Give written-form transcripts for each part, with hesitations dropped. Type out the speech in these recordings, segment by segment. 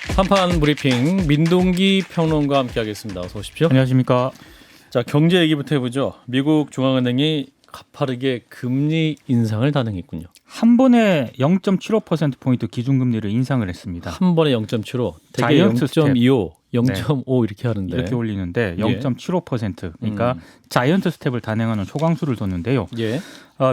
한판 브리핑 민동기 평론가 함께하겠습니다. 어서 오십시오. 안녕하십니까. 자, 경제 얘기부터 해보죠. 미국 중앙은행이 가파르게 금리 인상을 단행했군요. 한 번에 0.75%포인트 기준금리를 인상을 했습니다. 한 번에 0.75, 대개 자이언트 0.25, 0.5 이렇게 하는데 이렇게 올리는데 예. 0.75% 그러니까 자이언트 스텝을 단행하는 초강수를 뒀는데요. 예.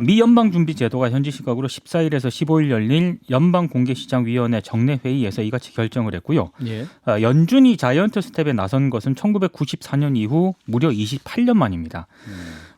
미 연방준비제도가 현지 시각으로 14일에서 15일 열릴 연방공개시장위원회 정례 회의에서 이같이 결정을 했고요. 예. 연준이 자이언트 스텝에 나선 것은 1994년 이후 무려 28년 만입니다.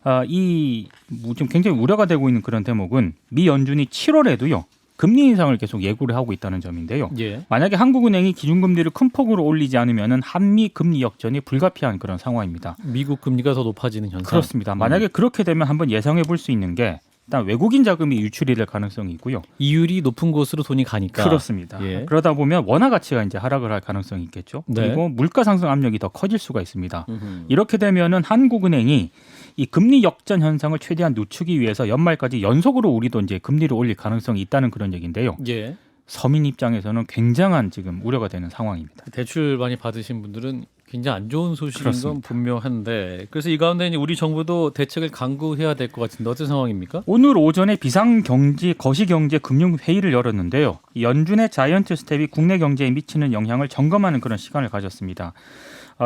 지금 굉장히 우려가 되고 있는 그런 대목은 미 연준이 7월에도요. 금리 인상을 계속 예고를 하고 있다는 점인데요. 예. 만약에 한국은행이 기준금리를 큰 폭으로 올리지 않으면 한미 금리 역전이 불가피한 그런 상황입니다. 미국 금리가 더 높아지는 현상. 그렇습니다. 만약에 그렇게 되면 한번 예상해 볼 수 있는 게 일단 외국인 자금이 유출이 될 가능성이 있고요. 이율이 높은 곳으로 돈이 가니까. 그렇습니다. 예. 그러다 보면 원화 가치가 이제 하락을 할 가능성이 있겠죠. 네. 그리고 물가 상승 압력이 더 커질 수가 있습니다. 이렇게 되면은 한국은행이 이 금리 역전 현상을 최대한 늦추기 위해서 연말까지 연속으로 우리도 이제 금리를 올릴 가능성이 있다는 그런 얘기인데요. 예. 서민 입장에서는 굉장한 지금 우려가 되는 상황입니다. 대출 많이 받으신 분들은 굉장히 안 좋은 소식인 그렇습니다. 건 분명한데, 그래서 이 가운데 이제 우리 정부도 대책을 강구해야 될 것 같은데 어떤 상황입니까? 오늘 오전에 비상경제 거시경제 금융회의를 열었는데요. 연준의 자이언트 스텝이 국내 경제에 미치는 영향을 점검하는 그런 시간을 가졌습니다.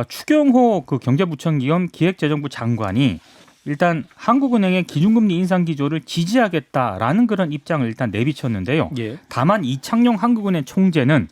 추경호 그 경제부총리 겸 기획재정부 장관이 일단 한국은행의 기준금리 인상 기조를 지지하겠다라는 그런 입장을 일단 내비쳤는데요. 예. 다만 이창용 한국은행 총재는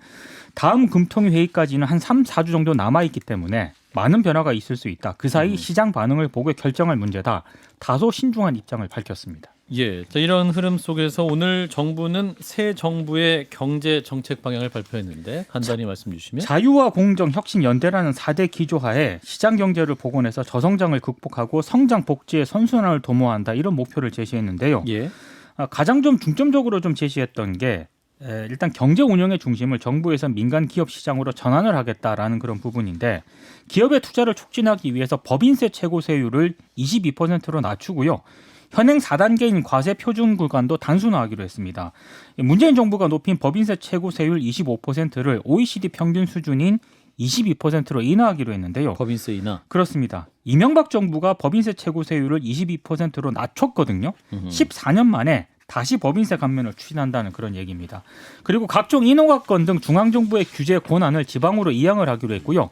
다음 금통위 회의까지는 한 3, 4주 정도 남아있기 때문에 많은 변화가 있을 수 있다. 그 사이 시장 반응을 보고 결정할 문제다. 다소 신중한 입장을 밝혔습니다. 예. 자, 이런 흐름 속에서 오늘 정부는 새 정부의 경제 정책 방향을 발표했는데 간단히 말씀 주시면. 자유와 공정, 혁신, 연대라는 4대 기조하에 시장 경제를 복원해서 저성장을 극복하고 성장 복지의 선순환을 도모한다. 이런 목표를 제시했는데요. 예. 가장 좀 중점적으로 좀 제시했던 게 일단 경제 운영의 중심을 정부에서 민간 기업 시장으로 전환을 하겠다라는 그런 부분인데 기업의 투자를 촉진하기 위해서 법인세 최고세율을 22%로 낮추고요. 현행 4단계인 과세 표준 구간도 단순화하기로 했습니다. 문재인 정부가 높인 법인세 최고세율 25%를 OECD 평균 수준인 22%로 인하하기로 했는데요. 법인세 인하. 그렇습니다. 이명박 정부가 법인세 최고세율을 22%로 낮췄거든요. 14년 만에 다시 법인세 감면을 추진한다는 그런 얘기입니다. 그리고 각종 인허가권 등 중앙정부의 규제 권한을 지방으로 이양을 하기로 했고요.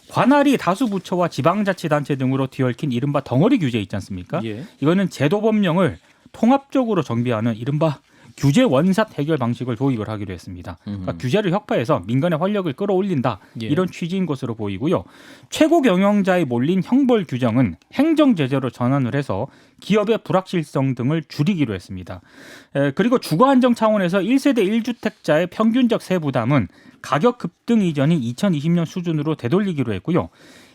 관할이 다수 부처와 지방자치단체 등으로 뒤얽힌 이른바 덩어리 규제 있지 않습니까? 예. 이거는 제도 법령을 통합적으로 정비하는 이른바 규제 원샷 해결 방식을 도입을 하기로 했습니다. 그러니까 규제를 혁파해서 민간의 활력을 끌어올린다. 예. 이런 취지인 것으로 보이고요. 최고 경영자에 몰린 형벌 규정은 행정 제재로 전환을 해서 기업의 불확실성 등을 줄이기로 했습니다. 그리고 주거 안정 차원에서 1세대 1주택자의 평균적 세부담은 가격 급등 이전인 2020년 수준으로 되돌리기로 했고요.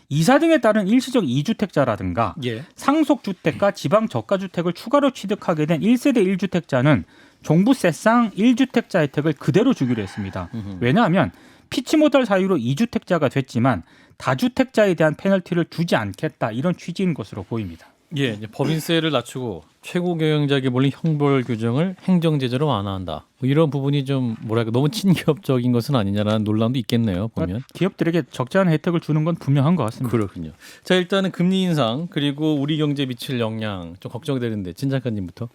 이사 등에 따른 일시적 2주택자라든가 예. 상속주택과 지방 저가주택을 추가로 취득하게 된 1세대 1주택자는 종부세상 1주택자 혜택을 그대로 주기로 했습니다. 왜냐하면 피치 못할 사유로 2주택자가 됐지만 다주택자에 대한 페널티를 주지 않겠다. 이런 취지인 것으로 보입니다. 예. 이제 법인세를 낮추고 최고 경영자에게 몰린 형벌 규정을 행정 제재로 완화한다. 뭐 이런 부분이 좀 뭐랄까 너무 친기업적인 것은 아니냐라는 논란도 있겠네요. 보면. 기업들에게 적절한 혜택을 주는 건 분명한 것 같습니다. 그렇군요. 자, 일단은 금리 인상 그리고 우리 경제에 미칠 영향 좀 걱정되는데 진 작가님부터.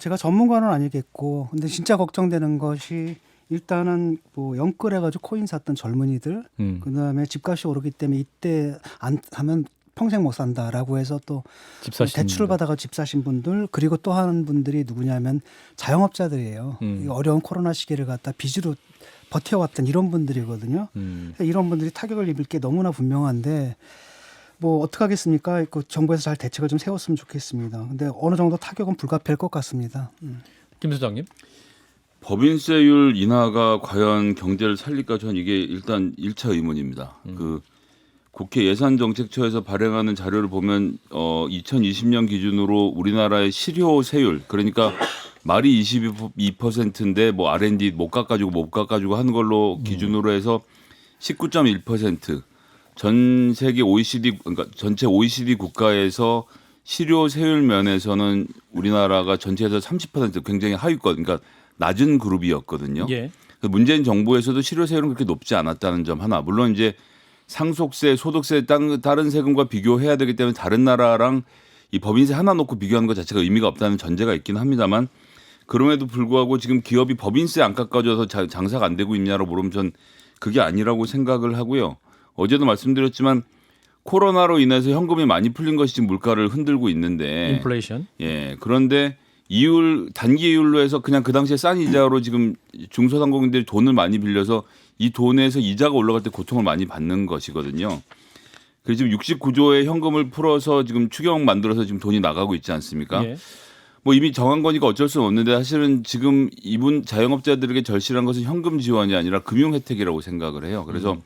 제가 전문가는 아니겠고, 근데 진짜 걱정되는 것이 일단은 뭐 영끌해가지고 코인 샀던 젊은이들, 그다음에 집값이 오르기 때문에 이때 안 하면 평생 못 산다라고 해서 또 집 사신 대출을 받아가 집 사신 분들, 그리고 또 한 분들이 누구냐면 자영업자들이에요. 이 어려운 코로나 시기를 갖다 빚으로 버텨왔던 이런 분들이거든요. 이런 분들이 타격을 입을 게 너무나 분명한데 뭐 어떻게 하겠습니까? 그 정부에서 잘 대책을 좀 세웠으면 좋겠습니다. 근데 어느 정도 타격은 불가피할 것 같습니다. 김 소장님. 법인세율 인하가 과연 경제를 살릴까 저는 이게 일단 1차 의문입니다. 그 국회 예산정책처에서 발행하는 자료를 보면 2020년 기준으로 우리나라의 실효세율 그러니까 말이 22%인데 뭐 R&D 못 깎아주고 하는 걸로 기준으로 해서 19.1%. 전 세계 OECD 그러니까 전체 OECD 국가에서 실효세율 면에서는 우리나라가 전체에서 30% 굉장히 하위권 그러니까 낮은 그룹이었거든요. 예. 문재인 정부에서도 실효세율은 그렇게 높지 않았다는 점 하나. 물론 이제 상속세, 소득세, 다른 세금과 비교해야 되기 때문에 다른 나라랑 이 법인세 하나 놓고 비교하는 것 자체가 의미가 없다는 전제가 있긴 합니다만 그럼에도 불구하고 지금 기업이 법인세 안 깎아줘서 장사가 안 되고 있냐로 물으면 전 그게 아니라고 생각을 하고요. 어제도 말씀드렸지만 코로나로 인해서 현금이 많이 풀린 것이 지금 물가를 흔들고 있는데 인플레이션. 예. 그런데 단기 이율로 해서 그냥 그 당시에 싼 이자로 지금 중소상공인들이 돈을 많이 빌려서 이 돈에서 이자가 올라갈 때 고통을 많이 받는 것이거든요. 그래서 지금 69조의 현금을 풀어서 지금 추경 만들어서 지금 돈이 나가고 있지 않습니까? 예. 뭐 이미 정한 거니까 어쩔 수는 없는데 사실은 지금 이분 자영업자들에게 절실한 것은 현금 지원이 아니라 금융 혜택이라고 생각을 해요. 그래서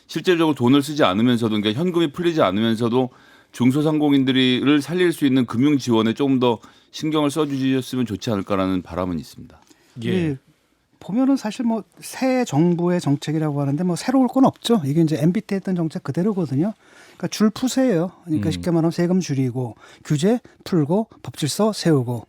실제적으로 돈을 쓰지 않으면서도 그러니까 현금이 풀리지 않으면서도 중소상공인들을 살릴 수 있는 금융 지원에 조금 더 신경을 써주셨으면 좋지 않을까라는 바람은 있습니다. 예. 보면은 사실 뭐 새 정부의 정책이라고 하는데 뭐 새로울 건 없죠. 이게 이제 MB 때 했던 정책 그대로거든요. 그러니까 줄 푸세요. 그러니까 쉽게 말하면 세금 줄이고 규제 풀고 법질서 세우고.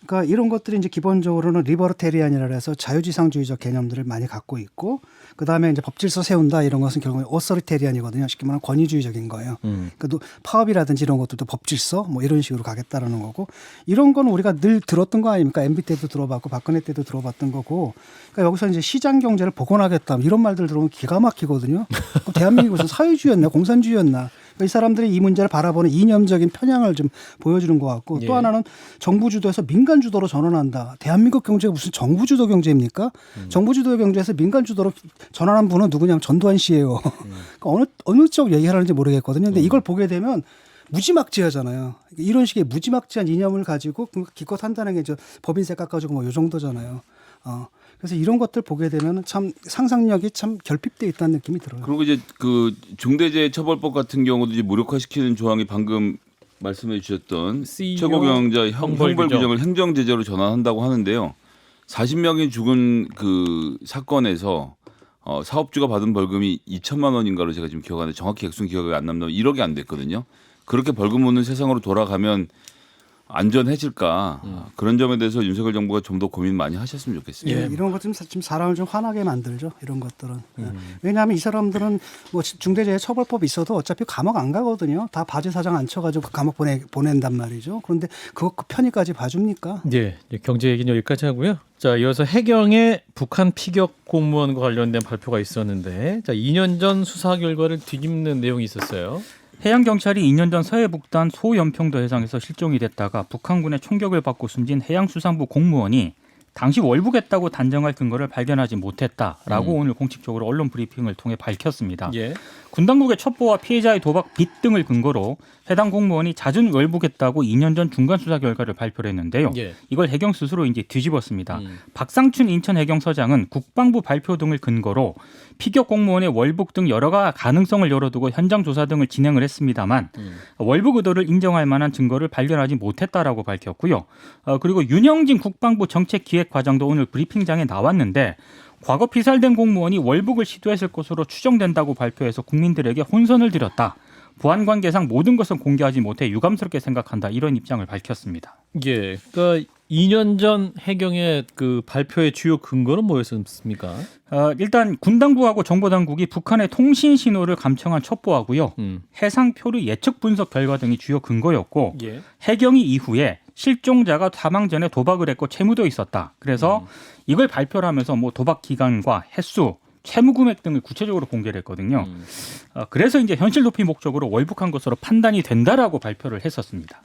그러니까 이런 것들이 이제 기본적으로는 리버터리안이라 해서 자유지상주의적 개념들을 많이 갖고 있고 그다음에 이제 법질서 세운다 이런 것은 결국에 오서리테리안이거든요. 쉽게 말하면 권위주의적인 거예요. 그러니까 파업이라든지 이런 것들도 법질서 뭐 이런 식으로 가겠다라는 거고 이런 건 우리가 늘 들었던 거 아닙니까? MB 때도 들어봤고 박근혜 때도 들어봤던 거고 그러니까 여기서 이제 시장 경제를 복원하겠다 이런 말들 들어보면 기가 막히거든요. 그럼 대한민국이 무슨 사회주의였나 공산주의였나? 이 사람들이 이 문제를 바라보는 이념적인 편향을 좀 보여주는 것 같고 또 하나는 정부 주도에서 민간 주도로 전환한다. 대한민국 경제가 무슨 정부 주도 경제입니까? 정부 주도 경제에서 민간 주도로 전환한 분은 누구냐면 전두환 씨예요. 그러니까 어느 쪽 얘기하는지 모르겠거든요. 근데 이걸 보게 되면 무지막지하잖아요. 이런 식의 무지막지한 이념을 가지고 기껏 한다는 게 저 법인세 깎아주고 뭐 이 정도잖아요. 그래서 이런 것들 보게 되면 참 상상력이 참 결핍돼 있다는 느낌이 들어요. 그리고 이제 그 중대재해처벌법 같은 경우도 이제 무력화시키는 조항이 방금 말씀해 주셨던 CEO 최고경영자 형벌 규정. 규정을 행정제재로 전환한다고 하는데요. 40명이 죽은 그 사건에서 사업주가 받은 벌금이 2천만 원인가로 제가 지금 기억하는데 정확히 액수는 기억이 안 납니다. 1억이 안 됐거든요. 그렇게 벌금 묻는 세상으로 돌아가면 안전해질까 그런 점에 대해서 윤석열 정부가 좀 더 고민 많이 하셨으면 좋겠습니다. 예, 이런 것좀 지금 사람을 좀 화나게 만들죠. 이런 것들은. 왜냐하면 이 사람들은 뭐 중대재해처벌법이 있어도 어차피 감옥 안 가거든요. 다 바지 사장 앉혀가지고 감옥 보낸단 말이죠. 그런데 그거 그 편의까지 봐줍니까? 예, 이제 경제 얘기는 여기까지 하고요. 자, 이어서 해경의 북한 피격 공무원과 관련된 발표가 있었는데, 자, 2년 전 수사 결과를 뒤집는 내용이 있었어요. 해양경찰이 2년 전 서해북단 소연평도 해상에서 실종이 됐다가 북한군의 총격을 받고 숨진 해양수산부 공무원이 당시 월북했다고 단정할 근거를 발견하지 못했다라고 오늘 공식적으로 언론 브리핑을 통해 밝혔습니다. 예. 군 당국의 첩보와 피해자의 도박 빚 등을 근거로 해당 공무원이 잦은 월북했다고 2년 전 중간 수사 결과를 발표를 했는데요. 예. 이걸 해경 스스로 이제 뒤집었습니다. 박상춘 인천 해경서장은 국방부 발표 등을 근거로 피격 공무원의 월북 등 여러 가능성을 열어두고 현장 조사 등을 진행을 했습니다만 월북 의도를 인정할 만한 증거를 발견하지 못했다라고 밝혔고요. 그리고 윤영진 국방부 정책기획과장도 오늘 브리핑장에 나왔는데 과거 피살된 공무원이 월북을 시도했을 것으로 추정된다고 발표해서 국민들에게 혼선을 드렸다. 보안 관계상 모든 것은 공개하지 못해 유감스럽게 생각한다. 이런 입장을 밝혔습니다. 예. 그러니까 2년 전 해경의 그 발표의 주요 근거는 뭐였습니까? 일단 군 당국하고 정보 당국이 북한의 통신 신호를 감청한 첩보하고요. 해상 표류 예측 분석 결과 등이 주요 근거였고 예. 해경이 이후에 실종자가 사망 전에 도박을 했고 채무도 있었다. 그래서 이걸 발표를 하면서 뭐 도박 기간과 횟수, 채무 금액 등을 구체적으로 공개를 했거든요. 그래서 이제 현실 도피 목적으로 월북한 것으로 판단이 된다라고 발표를 했었습니다.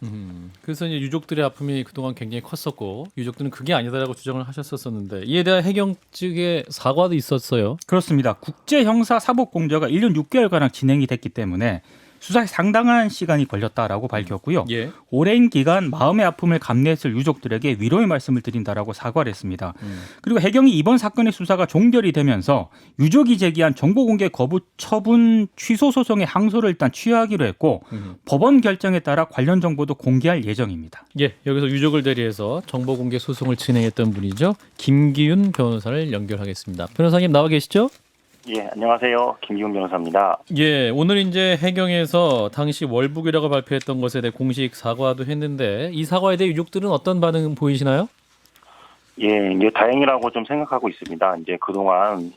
그래서 이제 유족들의 아픔이 그동안 굉장히 컸었고 유족들은 그게 아니다라고 주장을 하셨었는데 이에 대한 해경 측의 사과도 있었어요. 그렇습니다. 국제형사사법공조가 1년 6개월가량 진행이 됐기 때문에 수사에 상당한 시간이 걸렸다라고 밝혔고요. 예. 오랜 기간 마음의 아픔을 감내했을 유족들에게 위로의 말씀을 드린다라고 사과를 했습니다. 그리고 해경이 이번 사건의 수사가 종결이 되면서 유족이 제기한 정보공개 거부 처분 취소 소송의 항소를 일단 취하기로 했고 법원 결정에 따라 관련 정보도 공개할 예정입니다. 예, 여기서 유족을 대리해서 정보공개 소송을 진행했던 분이죠. 김기윤 변호사를 연결하겠습니다. 변호사님 나와 계시죠? 예, 안녕하세요. 김기훈 변호사입니다. 예, 오늘 이제 해경에서 당시 월북이라고 발표했던 것에 대해 공식 사과도 했는데 이 사과에 대해 유족들은 어떤 반응 보이시나요? 예, 이제 다행이라고 좀 생각하고 있습니다. 이제 그동안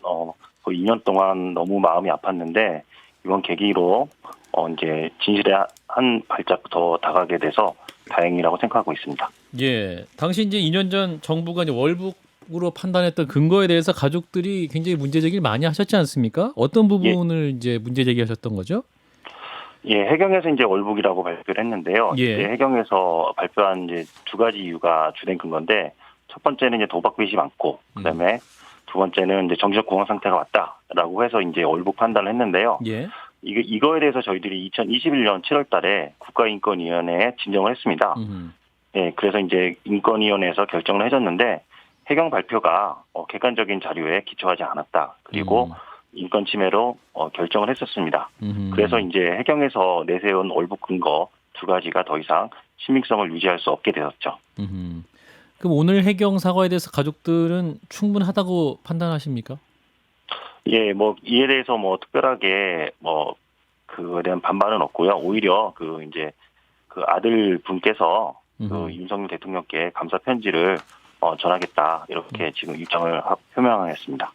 거의 2년 동안 너무 마음이 아팠는데 이번 계기로 이제 진실에 한 발짝 더 다가게 돼서 다행이라고 생각하고 있습니다. 예, 당시 이제 2년 전 정부가 이제 월북으로 판단했던 근거에 대해서 가족들이 굉장히 문제 제기를 많이 하셨지 않습니까? 어떤 부분을 이제 문제 제기하셨던 거죠? 예, 해경에서 이제 월북이라고 발표를 했는데요. 예. 이제 해경에서 발표한 이제 두 가지 이유가 주된 근거인데 첫 번째는 이제 도박 빚이 많고 그다음에 두 번째는 이제 정신적 공황 상태가 왔다라고 해서 이제 월북 판단을 했는데요. 예. 이거에 대해서 저희들이 2021년 7월달에 국가인권위원회에 진정을 했습니다. 예, 그래서 이제 인권위원회에서 결정을 해줬는데 해경 발표가 객관적인 자료에 기초하지 않았다. 그리고 인권 침해로 결정을 했었습니다. 그래서 이제 해경에서 내세운 월북 근거 두 가지가 더 이상 신빙성을 유지할 수 없게 되었죠. 그럼 오늘 해경 사과에 대해서 가족들은 충분하다고 판단하십니까? 예, 뭐 이에 대해서 뭐 특별하게 뭐 그에 대한 반발은 없고요. 오히려 그 이제 그 아들 분께서 그 윤석열 대통령께 감사 편지를 전하겠다 이렇게 지금 입장을 표명했습니다.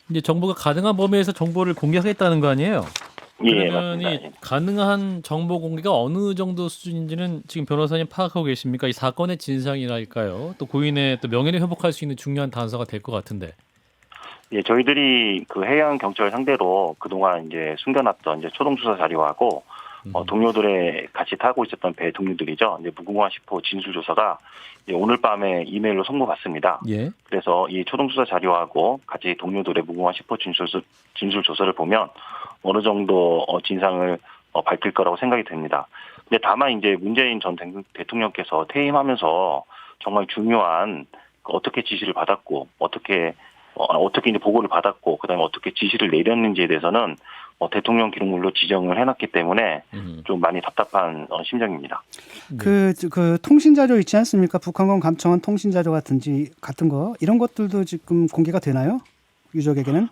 이제 정부가 가능한 범위에서 정보를 공개하겠다는 거 아니에요? 예, 그러면 맞습니다. 이 가능한 정보 공개가 어느 정도 수준인지는 지금 변호사님 파악하고 계십니까? 이 사건의 진상이랄까요? 또 고인의 또 명예를 회복할 수 있는 중요한 단서가 될 것 같은데. 예, 저희들이 그 해양 경찰 상대로 그동안 이제 숨겨놨던 이제 초동 수사 자료하고 동료들의 같이 타고 있었던 배 동료들이죠. 이제 무궁화 10호 진술 조사가 이제 오늘 밤에 이메일로 송부받습니다. 예. 그래서 이 초동 수사 자료하고 같이 동료들의 무궁화 10호 진술 조사를 보면 어느 정도 진상을 밝힐 거라고 생각이 됩니다. 근데 다만 이제 문재인 전 대통령께서 퇴임하면서 정말 중요한 어떻게 지시를 받았고 어떻게 이제 보고를 받았고 그다음에 어떻게 지시를 내렸는지에 대해서는 대통령 기록물로 지정을 해놨기 때문에 좀 많이 답답한 심정입니다. 그 통신 자료 있지 않습니까? 북한군 감청한 통신 자료 같은 거 이런 것들도 지금 공개가 되나요? 유족에게는?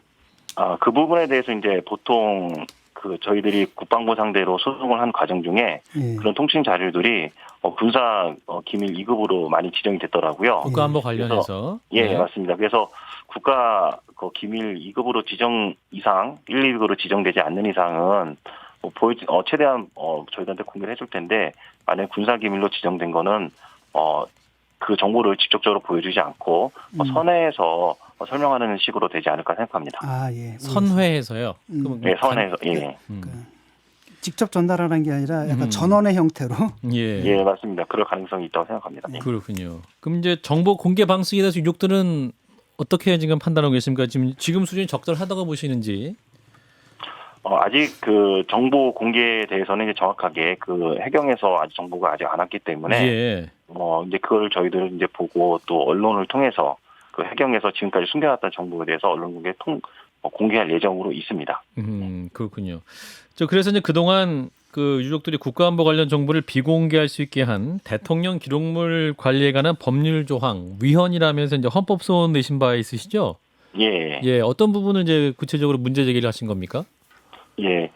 그 부분에 대해서 이제 보통 그 저희들이 국방부 상대로 소송을 한 과정 중에 예. 그런 통신 자료들이 군사 기밀 2급으로 많이 지정이 됐더라고요. 국가안보 관련해서. 예, 네. 맞습니다. 그래서 국가 기밀 2급으로 지정 이상 1, 2급으로 지정되지 않는 이상은 최대한 저희들한테 공개를 해줄 텐데 만약 군사 기밀로 지정된 거는 그 정보를 직접적으로 보여주지 않고 선회에서 설명하는 식으로 되지 않을까 생각합니다. 아, 예. 선회에서요. 네, 선회에서 예. 직접 전달하는 게 아니라 약간 전원의 형태로. 예. 예, 맞습니다. 그럴 가능성이 있다고 생각합니다. 예. 그렇군요. 그럼 이제 정보 공개 방식에 대해서 유족들은 어떻게 지금 판단하고 계십니까? 지금 수준이 적절하다고 보시는지? 아직 그 정보 공개에 대해서는 이제 정확하게 그 해경에서 아직 정보가 아직 안 왔기 때문에 예. 이제 그걸 저희들은 이제 보고 또 언론을 통해서 그 해경에서 지금까지 숨겨놨던 정보에 대해서 언론 공개할 예정으로 있습니다. 그렇군요. 그래서 이제 그동안 그 유족들이 국가안보 관련 정보를 비공개할 수 있게 한 대통령 기록물 관리에 관한 법률 조항 위헌이라면서 이제 헌법 소원 내신 바 있으시죠? 예. 예, 어떤 부분을 이제 구체적으로 문제 제기를 하신 겁니까? 예.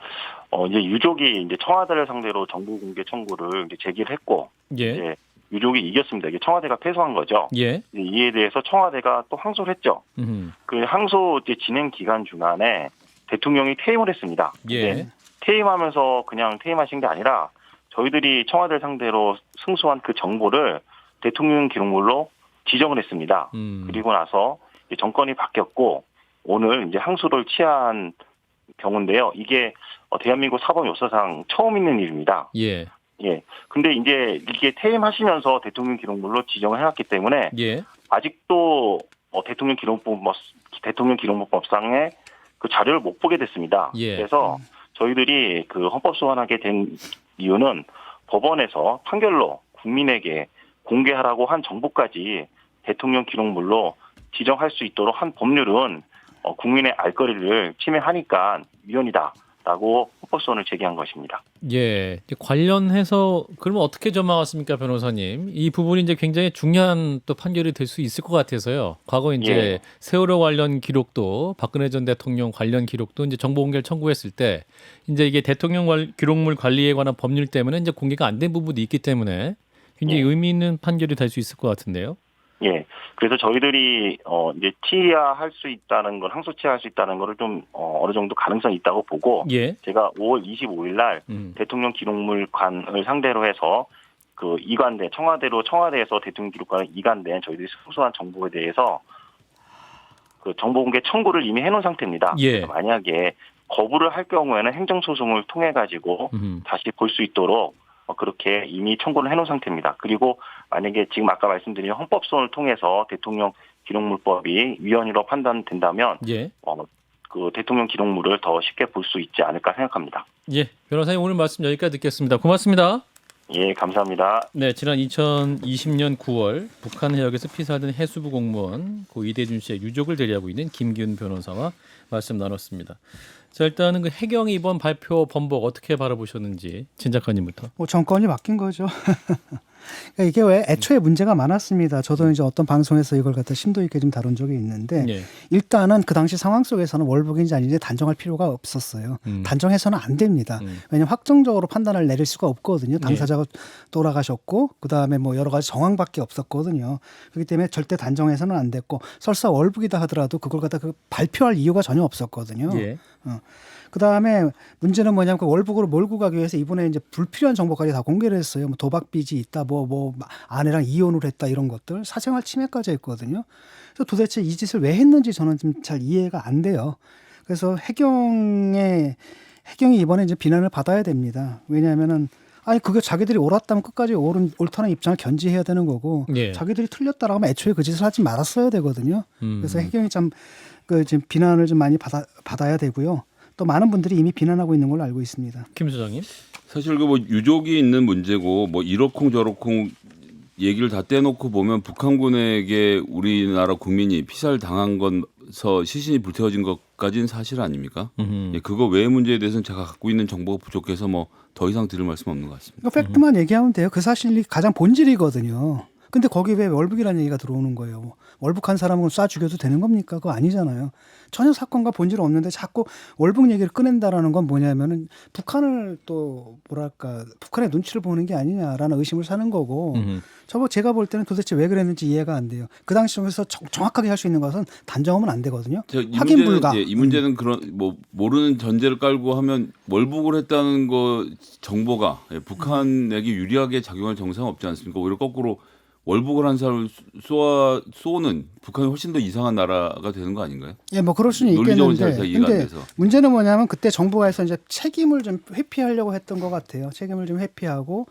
이제 유족이 이제 청와대를 상대로 정보 공개 청구를 이제 제기를 했고, 예. 이제 유족이 이겼습니다. 이게 청와대가 패소한 거죠. 예. 이에 대해서 청와대가 또 항소를 했죠. 그 항소 이제 진행 기간 중간에 대통령이 퇴임을 했습니다. 예. 퇴임하면서 그냥 퇴임하신 게 아니라 저희들이 청와대를 상대로 승소한 그 정보를 대통령 기록물로 지정을 했습니다. 그리고 나서 이제 정권이 바뀌었고 오늘 이제 항소를 취한 경우인데요. 이게 대한민국 사법 역사상 처음 있는 일입니다. 예. 예. 근데 이제 이게 퇴임하시면서 대통령 기록물로 지정을 해놨기 때문에 예. 아직도 대통령 기록물법상의 그 자료를 못 보게 됐습니다. 예. 그래서 저희들이 그 헌법 소원하게 된 이유는 법원에서 판결로 국민에게 공개하라고 한 정보까지 대통령 기록물로 지정할 수 있도록 한 법률은 국민의 알 거리를 침해하니까 위헌이다라고 헌법 소원을 제기한 것입니다. 예. 관련해서 그러면 어떻게 전망하십니까, 변호사님? 이 부분이 이제 굉장히 중요한 또 판결이 될 수 있을 것 같아서요. 과거 이제 예. 세월호 관련 기록도 박근혜 전 대통령 관련 기록도 이제 정보 공개를 청구했을 때 이제 이게 대통령 기록물 관리에 관한 법률 때문에 이제 공개가 안 된 부분도 있기 때문에 굉장히 예. 의미 있는 판결이 될 수 있을 것 같은데요. 예. 그래서 저희들이 이제 취하할 수 있다는 걸 항소 취하할 수 있다는 거를 좀 어느 정도 가능성이 있다고 보고 예. 제가 5월 25일 날 대통령 기록물관을 상대로 해서 그 이관된 청와대에서 대통령 기록관을 이관된 저희들이 수소한 정보에 대해서 그 정보 공개 청구를 이미 해놓은 상태입니다. 예. 그래서 만약에 거부를 할 경우에는 행정소송을 통해 가지고 다시 볼 수 있도록 그렇게 이미 청구를 해놓은 상태입니다. 그리고 만약에 지금 아까 말씀드린 헌법소원을 통해서 대통령 기록물법이 위헌이라고 판단된다면 예. 그 대통령 기록물을 더 쉽게 볼 수 있지 않을까 생각합니다. 예. 변호사님 오늘 말씀 여기까지 듣겠습니다. 고맙습니다. 예, 감사합니다. 네, 지난 2020년 9월 북한 해역에서 피살된 해수부 공무원 고 이대준 씨의 유족을 대리하고 있는 김기훈 변호사와 말씀 나눴습니다. 자, 일단은 그 해경이 이번 발표 번복 어떻게 바라보셨는지 진 작가님부터. 뭐 정권이 바뀐 거죠. 그러니까 이게 왜 애초에 문제가 많았습니다. 저도 이제 어떤 방송에서 이걸 갖다 심도 있게 좀 다룬 적이 있는데 예. 일단은 그 당시 상황 속에서는 월북인지 아닌지 단정할 필요가 없었어요. 단정해서는 안 됩니다. 왜냐하면 확정적으로 판단을 내릴 수가 없거든요. 당사자가 돌아가셨고 그다음에 뭐 여러 가지 정황밖에 없었거든요. 그렇기 때문에 절대 단정해서는 안 됐고 설사 월북이다 하더라도 그걸 갖다 발표할 이유가 전혀 없었거든요. 예. 그다음에 문제는 뭐냐면 그 월북으로 몰고 가기 위해서 이번에 이제 불필요한 정보까지 다 공개를 했어요. 뭐 도박 빚이 있다, 뭐 아내랑 이혼을 했다 이런 것들, 사생활 침해까지 했거든요. 그래서 도대체 이 짓을 왜 했는지 저는 좀 잘 이해가 안 돼요. 그래서 해경이 이번에 이제 비난을 받아야 됩니다. 왜냐하면은 아니 그게 자기들이 옳았다면 끝까지 옳다는 입장을 견지해야 되는 거고 예. 자기들이 틀렸다라고 하면 애초에 그 짓을 하지 말았어야 되거든요. 그래서 해경이 참 그 지금 비난을 좀 많이 받아야 되고요. 또 많은 분들이 이미 비난하고 있는 걸로 알고 있습니다. 김 소장님. 사실 그 뭐 유족이 있는 문제고 뭐 이러쿵 저러쿵 얘기를 다 떼놓고 보면 북한군에게 우리나라 국민이 피살 당한 건서 시신이 불태워진 것까지는 사실 아닙니까? 예, 그거 외의 문제에 대해서는 제가 갖고 있는 정보가 부족해서 뭐 더 이상 들을 말씀 없는 것 같습니다. 팩트만 얘기하면 돼요. 그 사실이 가장 본질이거든요. 근데 거기 왜 월북이라는 얘기가 들어오는 거예요. 월북한 사람은 쏴 죽여도 되는 겁니까? 그거 아니잖아요. 전혀 사건과 본질 없는데 자꾸 월북 얘기를 꺼낸다라는 건 뭐냐면은 북한을 또 뭐랄까 북한의 눈치를 보는 게 아니냐라는 의심을 사는 거고 제가 볼 때는 도대체 왜 그랬는지 이해가 안 돼요. 그 당시 속에서 정확하게 할 수 있는 것은 단정하면 안 되거든요. 확인 불가. 이 문제는 그런 뭐 모르는 전제를 깔고 하면 월북을 했다는 거 정보가 북한에게 유리하게 작용할 정상 없지 않습니까? 오히려 거꾸로 월북을 한 사람을 쏘는 북한이 훨씬 더 이상한 나라가 되는 거 아닌가요? 예, 뭐 그럴 수는 논리적으로 있겠는데. 잘 이해가 안 근데 돼서. 문제는 뭐냐면 그때 정부에서 이제 책임을 좀 회피하려고 했던 것 같아요. 책임을 좀 회피하고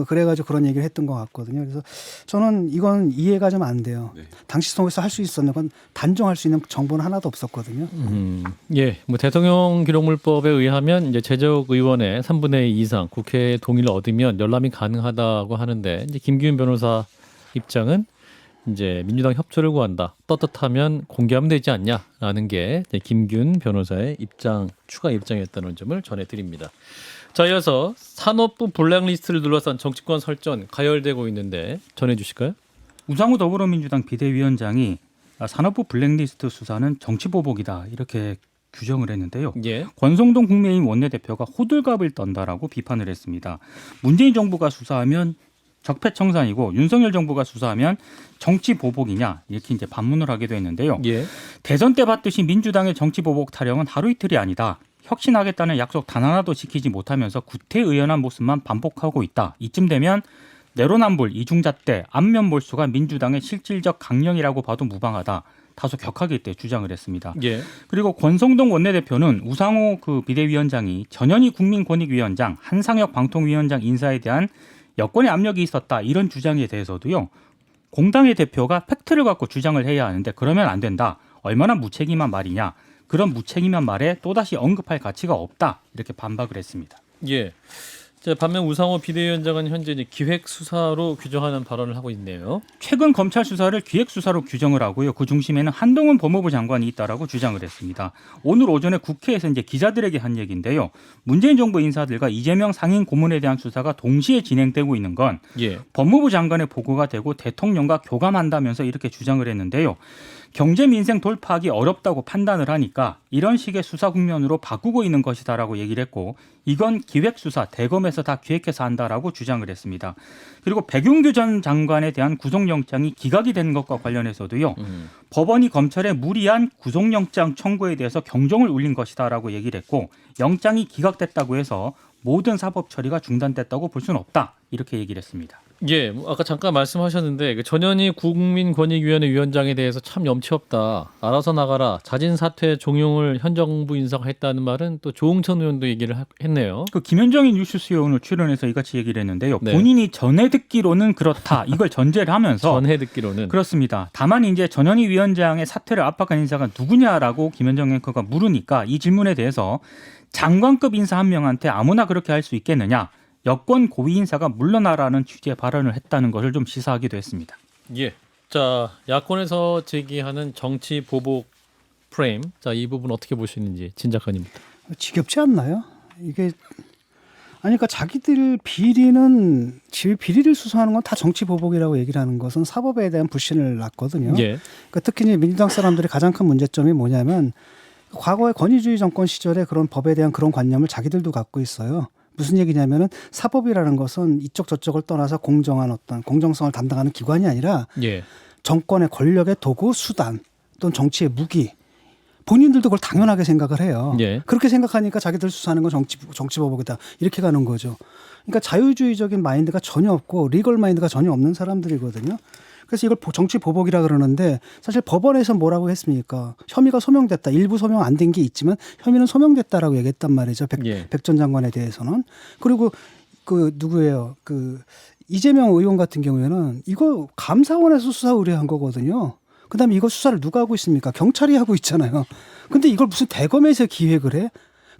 그래가지고 그런 얘기를 했던 것 같거든요. 그래서 저는 이건 이해가 좀 안 돼요. 네. 당시 속에서 할 수 있었는 건 단정할 수 있는 정보는 하나도 없었거든요. 예, 뭐 대통령 기록물법에 의하면 이제 제적 의원의 3분의 2 이상 국회 동의를 얻으면 열람이 가능하다고 하는데 이제 김기훈 변호사 입장은 이제 민주당 협조를 구한다. 떳떳하면 공개하면 되지 않냐라는 게 김기훈 변호사의 추가 입장이었다는 점을 전해드립니다. 자, 이어서 산업부 블랙리스트를 둘러싼 정치권 설전 가열되고 있는데 전해주실까요? 우상호 더불어민주당 비대위원장이 산업부 블랙리스트 수사는 정치보복이다 이렇게 규정을 했는데요. 예. 권성동 국민의힘 원내대표가 호들갑을 떤다라고 비판을 했습니다. 문재인 정부가 수사하면 적폐청산이고 윤석열 정부가 수사하면 정치보복이냐 이렇게 이제 반문을 하기도 했는데요. 예. 대선 때 봤듯이 민주당의 정치보복 타령은 하루 이틀이 아니다. 혁신하겠다는 약속 단 하나도 지키지 못하면서 구태의연한 모습만 반복하고 있다. 이쯤 되면 내로남불, 이중잣대, 안면몰수가 민주당의 실질적 강령이라고 봐도 무방하다. 다소 격하게 이때 주장을 했습니다. 예. 그리고 권성동 원내대표는 우상호 비대위원장이 전현희 국민권익위원장, 한상혁 방통위원장 인사에 대한 여권의 압력이 있었다. 이런 주장에 대해서도요. 공당의 대표가 팩트를 갖고 주장을 해야 하는데 그러면 안 된다. 얼마나 무책임한 말이냐. 그런 무책임한 말에 또다시 언급할 가치가 없다. 이렇게 반박을 했습니다. 예. 자, 반면 우상호 비대위원장은 현재 이제 기획 수사로 규정하는 발언을 하고 있네요. 최근 검찰 수사를 기획 수사로 규정을 하고요. 그 중심에는 한동훈 법무부 장관이 있다라고 주장을 했습니다. 오늘 오전에 국회에서 이제 기자들에게 한 얘기인데요. 문재인 정부 인사들과 이재명 상임 고문에 대한 수사가 동시에 진행되고 있는 건 예. 법무부 장관의 보고가 되고 대통령과 교감한다면서 이렇게 주장을 했는데요. 경제 민생 돌파하기 어렵다고 판단을 하니까 이런 식의 수사 국면으로 바꾸고 있는 것이다라고 얘기를 했고 이건 기획수사 대검에서 다 기획해서 한다라고 주장을 했습니다. 그리고 백윤규 전 장관에 대한 구속영장이 기각이 된 것과 관련해서도요. 법원이 검찰의 무리한 구속영장 청구에 대해서 경종을 울린 것이다라고 얘기를 했고 영장이 기각됐다고 해서 모든 사법 처리가 중단됐다고 볼 수는 없다. 이렇게 얘기를 했습니다. 예, 아까 잠깐 말씀하셨는데 그 전현희 국민권익위원회 위원장에 대해서 참 염치 없다. 알아서 나가라. 자진 사퇴 종용을 현 정부 인사가 했다는 말은 또 조응천 의원도 얘기를 했네요. 그 김현정이 뉴스쇼에 오늘 출연해서 이같이 얘기를 했는데요. 네. 본인이 전해 듣기로는 그렇다. 이걸 전제를 하면서 전해 듣기로는 그렇습니다. 다만 이제 전현희 위원장의 사퇴를 압박한 인사가 누구냐라고 김현정 앵커가 물으니까 이 질문에 대해서 장관급 인사 한 명한테 아무나 그렇게 할 수 있겠느냐. 여권 고위 인사가 물러나라는 취지의 발언을 했다는 것을 좀 시사하기도 했습니다. 예. 자, 야권에서 제기하는 정치 보복 프레임. 자, 이 부분 어떻게 보시는지 진작관입니다. 지겹지 않나요? 이게 아니 그러니까 자기들 비리는 비리를 수사하는 건 다 정치 보복이라고 얘기를 하는 것은 사법에 대한 불신을 낳거든요. 예. 그러니까 특히 이제 민주당 사람들의 가장 큰 문제점이 뭐냐면 과거의 권위주의 정권 시절에 그런 법에 대한 그런 관념을 자기들도 갖고 있어요. 무슨 얘기냐면은 사법이라는 것은 이쪽 저쪽을 떠나서 공정한 어떤 공정성을 담당하는 기관이 아니라 예. 정권의 권력의 도구, 수단 또는 정치의 무기. 본인들도 그걸 당연하게 생각을 해요. 예. 그렇게 생각하니까 자기들 수사하는 건 정치보복이다. 이렇게 가는 거죠. 그러니까 자유주의적인 마인드가 전혀 없고 리걸 마인드가 전혀 없는 사람들이거든요. 그래서 이걸 정치 보복이라 그러는데 사실 법원에서 뭐라고 했습니까? 혐의가 소명됐다. 일부 소명 안 된 게 있지만 혐의는 소명됐다라고 얘기했단 말이죠. 백 전 장관에 대해서는. 그리고 그 누구예요? 그 이재명 의원 같은 경우에는 이거 감사원에서 수사 의뢰한 거거든요. 그다음에 이거 수사를 누가 하고 있습니까? 경찰이 하고 있잖아요. 근데 이걸 무슨 대검에서 기획을 해?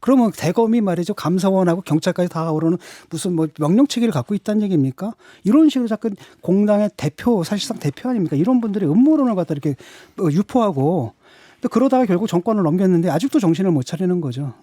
그러면 대검이 말이죠. 감사원하고 경찰까지 다 오르는 무슨 뭐 명령체계를 갖고 있다는 얘기입니까? 이런 식으로 자꾸 공당의 대표, 사실상 대표 아닙니까? 이런 분들이 음모론을 갖다 이렇게 유포하고 또 그러다가 결국 정권을 넘겼는데 아직도 정신을 못 차리는 거죠.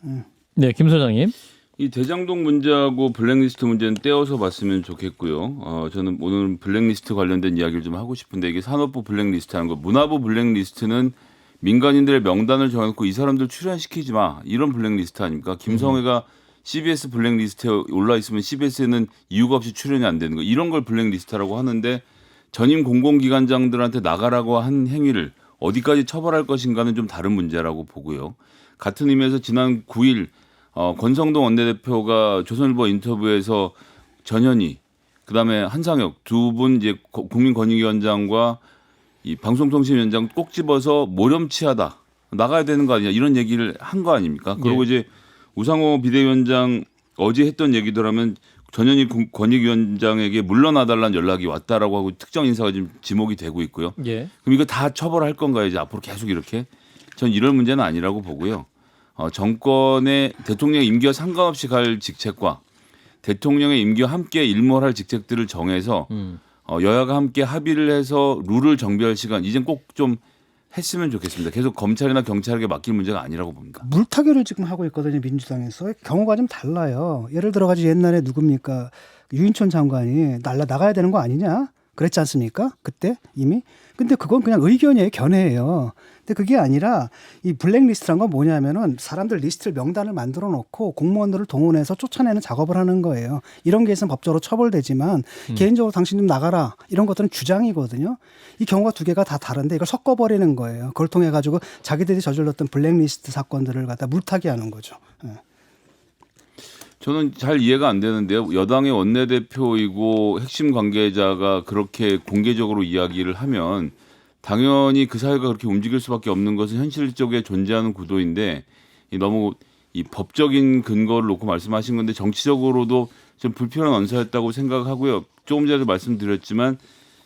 네, 김 소장님. 이 대장동 문제하고 블랙리스트 문제는 떼어서 봤으면 좋겠고요. 저는 오늘 블랙리스트 관련된 이야기를 좀 하고 싶은데 이게 산업부 블랙리스트하는 거, 문화부 블랙리스트는 민간인들의 명단을 정해놓고 이 사람들 출연시키지 마. 이런 블랙리스트 아닙니까? 김성애가 CBS 블랙리스트에 올라 있으면 CBS에는 이유가 없이 출연이 안 되는 거. 이런 걸 블랙리스트라고 하는데 전임 공공기관장들한테 나가라고 한 행위를 어디까지 처벌할 것인가는 좀 다른 문제라고 보고요. 같은 의미에서 지난 9일 권성동 원내대표가 조선일보 인터뷰에서 전현희 그다음에 한상혁 두 분 이제 국민권익위원장과 이 방송통신위원장 꼭 집어서 모렴치하다 나가야 되는 거 아니냐 이런 얘기를 한 거 아닙니까? 그리고 이제 우상호 비대위원장 어제 했던 얘기더라면 전현희 권익위원장에게 물러나달라는 연락이 왔다라고 하고 특정 인사가 지금 지목이 되고 있고요. 예. 그럼 이거 다 처벌할 건가요? 이제 앞으로 계속 이렇게? 전 이런 문제는 아니라고 보고요. 정권의 대통령 임기와 상관없이 갈 직책과 대통령의 임기와 함께 일몰할 직책들을 정해서 여야가 함께 합의를 해서 룰을 정비할 시간 이젠 꼭 좀 했으면 좋겠습니다. 계속 검찰이나 경찰에게 맡길 문제가 아니라고 봅니다. 물타기를 지금 하고 있거든요. 민주당에서. 경우가 좀 달라요. 예를 들어 가지고 옛날에 누굽니까? 유인촌 장관이 나가야 되는 거 아니냐? 그랬지 않습니까? 그때 이미. 근데 그건 그냥 의견이에요. 견해예요. 근데 그게 아니라 이 블랙리스트란 건 뭐냐면은 사람들 리스트를 명단을 만들어 놓고 공무원들을 동원해서 쫓아내는 작업을 하는 거예요. 이런 게 있으면 법적으로 처벌되지만 개인적으로 당신 좀 나가라 이런 것들은 주장이거든요. 이 경우가 두 개가 다 다른데 이걸 섞어버리는 거예요. 그걸 통해 가지고 자기들이 저질렀던 블랙리스트 사건들을 갖다 물타기 하는 거죠. 저는 잘 이해가 안 되는데요. 여당의 원내대표이고 핵심 관계자가 그렇게 공개적으로 이야기를 하면 당연히 그 사회가 그렇게 움직일 수밖에 없는 것은 현실적에 존재하는 구도인데 너무 이 법적인 근거를 놓고 말씀하신 건데 정치적으로도 좀 불필요한 언사였다고 생각하고요. 조금 전에도 말씀드렸지만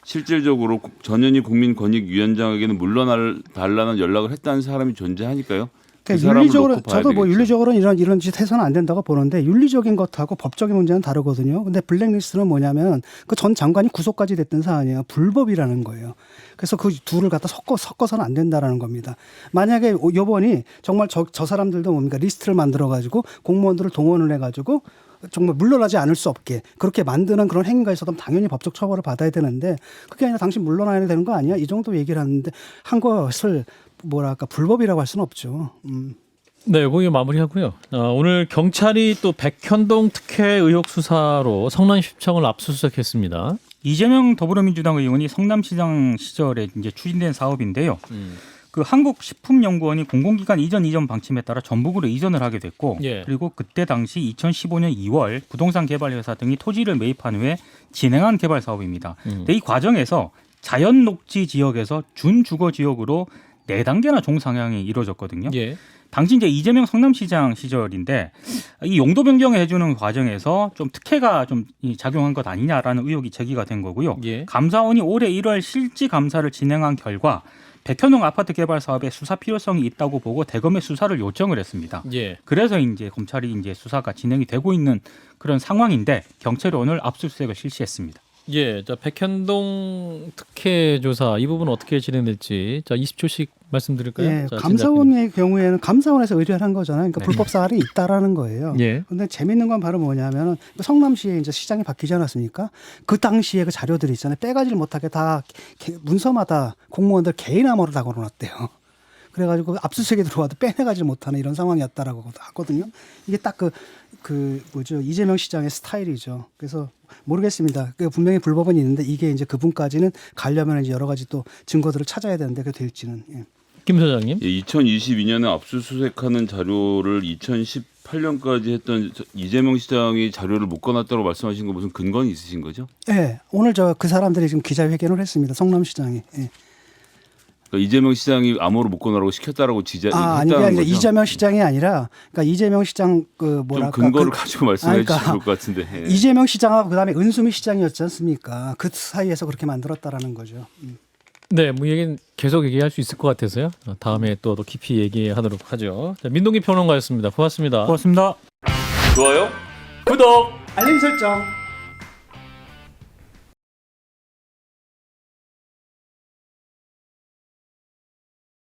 실질적으로 전현희 국민권익위원장에게는 물러날 달라는 연락을 했다는 사람이 존재하니까요. 그러니까 사람을 윤리적으로 놓고 봐야 저도 뭐 되겠죠. 윤리적으로는 이런 짓 해서는 안 된다고 보는데 윤리적인 것하고 법적인 문제는 다르거든요. 근데 블랙리스트는 뭐냐면 그 전 장관이 구속까지 됐던 사안이에요. 불법이라는 거예요. 그래서 그 둘을 갖다 섞어서는 안 된다라는 겁니다. 만약에 요번이 정말 저 사람들도 뭡니까 리스트를 만들어 가지고 공무원들을 동원을 해 가지고 정말 물러나지 않을 수 없게 그렇게 만드는 그런 행위가 있어도 당연히 법적 처벌을 받아야 되는데 그게 아니라 당신 물러나야 되는 거 아니야? 이 정도 얘기를 하는데 한 것을 뭐랄까 불법이라고 할 수는 없죠. 네, 거기 마무리하고요. 오늘 경찰이 또 백현동 특혜 의혹 수사로 성남시청을 압수수색했습니다. 이재명 더불어민주당 의원이 성남시장 시절에 이제 추진된 사업인데요. 그 한국식품연구원이 공공기관 이전 방침에 따라 전북으로 이전을 하게 됐고 예. 그리고 그때 당시 2015년 2월 부동산 개발회사 등이 토지를 매입한 후에 진행한 개발 사업입니다. 근데 이 과정에서 자연 녹지 지역에서 준주거 지역으로 4단계나 종상향이 이루어졌거든요. 예. 당시 이제 이재명 성남시장 시절인데 이 용도 변경을 해주는 과정에서 좀 특혜가 좀 작용한 것 아니냐라는 의혹이 제기가 된 거고요. 예. 감사원이 올해 1월 실지 감사를 진행한 결과 백현동 아파트 개발 사업에 수사 필요성이 있다고 보고 대검에 수사를 요청을 했습니다. 예. 그래서 이제 검찰이 이제 수사가 진행이 되고 있는 그런 상황인데 경찰이 오늘 압수수색을 실시했습니다. 예, 자 백현동 특혜 조사 이 부분 어떻게 진행될지 자 20초씩 말씀드릴까요? 예, 자, 감사원의 경우에는 감사원에서 의뢰를 한 거잖아요. 그러니까 네. 불법 사활이 있다라는 거예요. 예. 근데 재밌는 건 바로 뭐냐면은 성남시에 이제 시장이 바뀌지 않았습니까? 그 당시에 그 자료들이 있잖아요. 빼가지를 못하게 다 문서마다 공무원들 개인 암호로 다 걸어놨대요. 그래가지고 압수수색에 들어와도 빼내가지 못하는 이런 상황이었다라고 하거든요. 이게 딱 그 뭐죠 이재명 시장의 스타일이죠. 그래서 모르겠습니다. 분명히 불법은 있는데 이게 이제 그분까지는 가려면 이제 여러 가지 또 증거들을 찾아야 되는데 그게 될지는. 예. 김 소장님. 2022년에 압수수색하는 자료를 2018년까지 했던 이재명 시장이 자료를 못 꺼놨다고 말씀하신 거 무슨 근거는 있으신 거죠? 예, 오늘 그 사람들이 지금 기자회견을 했습니다. 성남시장이. 예. 그러니까 이재명 시장이 암호를 못 꺼내라고 시켰다라고 아니 했다는 그게 아니라 거죠? 이재명 시장이 아니라 그러니까 이재명 시장 그 뭐랄까 좀 근거를 가지고 말씀해 그러니까 주실 것 같은데. 예. 이재명 시장하고 그다음에 은수미 시장이었지 않습니까? 그 사이에서 그렇게 만들었다라는 거죠. 네, 뭐 얘기는 계속 얘기할 수 있을 것 같아서요. 다음에 또 깊이 얘기하도록 하죠. 자, 민동기 평론가였습니다. 고맙습니다. 고맙습니다. 좋아요, 구독. 알림 설정.